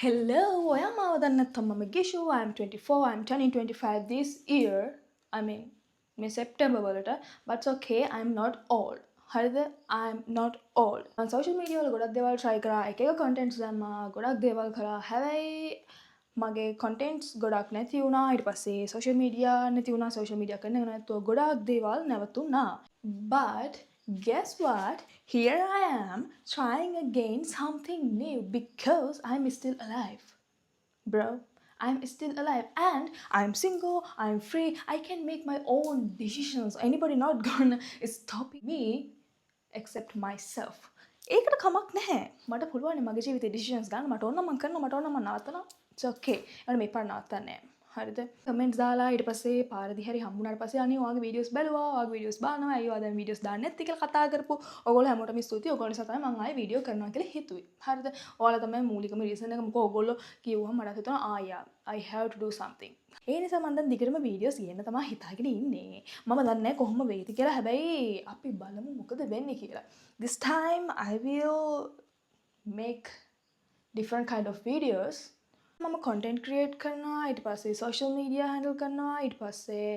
Hello, ඔයා මාව දන්නේ නැත්නම් මම ගෙෂු. I'm 24. I'm turning 25 this year. I mean, මේ සෙප්ටැම්බර් වලට. But it's okay, I'm not old. හරිද? I'm not old. මම social media වල ගොඩක් දේවල් try කරා. එක එක contents දැම්මා. ගොඩක් දේවල් කරා. හැබැයි මගේ contents ගොඩක් නැති වුණා. ඊට පස්සේ social media නැති වුණා. social media කරන්න නැතුව ගොඩක් දේවල් නැවතුණා. But guess what? Here I am trying again something new because I'm still alive. Bro, I'm still alive and I'm single, I'm free, I can make my own decisions. Anybody not gonna stop me except myself. ඒකට කමක් නැහැ. මට පුළුවන් මගේ ජීවිතේ decisions ගන්න. මට ඕන නම් මම කරනවා, මට ඕන නම් මම නවත්තනවා. It's okay. මම මේ පාර නවත්තන්නේ නැහැ. හරිද? කමෙන්ට්ස් දාලා ඊට පස්සේ පාරදී හරි හම්බුනාට පස්සේ අනේ ඔයාගේ වීඩියෝස් බැලුවා, ඔයාගේ වීඩියෝස් බලනවා, අයියෝ ආ දැන් වීඩියෝස් දාන්නේ නැති කියලා කතා කරපු ඔයගොල්ලෝ හැමෝටම ස්තුතියි. ඔයගොල්ලෝ නිසා තමයි මම ආයේ වීඩියෝ කරනවා කියලා හිතුවේ. හරිද? ඔයාලා තමයි මූලිකම රීසන් එක. මොකද ඔයගොල්ලෝ කිව්වම මට හිතුණා yeah, I have to do something. ඒ නිසා මම දැන් දිගටම වීඩියෝස් ගේන්න තමයි හිතාගෙන ඉන්නේ. මම දන්නේ නැහැ කොහොම වෙයිද කියලා. හැබැයි අපි බලමු මොකද වෙන්නේ කියලා. This time I will make different kind of videos. මම content create කරනවා, ඊට පස්සේ social media handle කරනවා, ඊට පස්සේ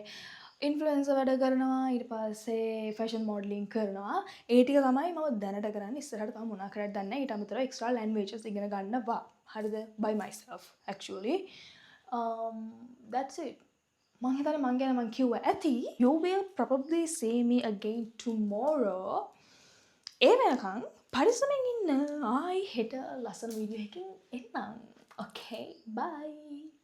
influencer වැඩ කරනවා, ඊට පස්සේ fashion modeling කරනවා. ඒ ටික තමයි මම දැනට කරන්නේ. ඉස්සරහට තව මොනවා කරන්නද දන්නේ නැහැ. ඊට අමතරව extra languages ඉගෙන ගන්නවා. හරිද? By myself actually. That's it. මං හිතන්නේ මං ගැන මං කිව්වා ඇති. You will probably see me again tomorrow. ඒ වෙනකන් පරිස්සමෙන් ඉන්න. ආයි හෙට ලස්සන වීඩියෝ එකකින් එන්නම්. Okay, bye.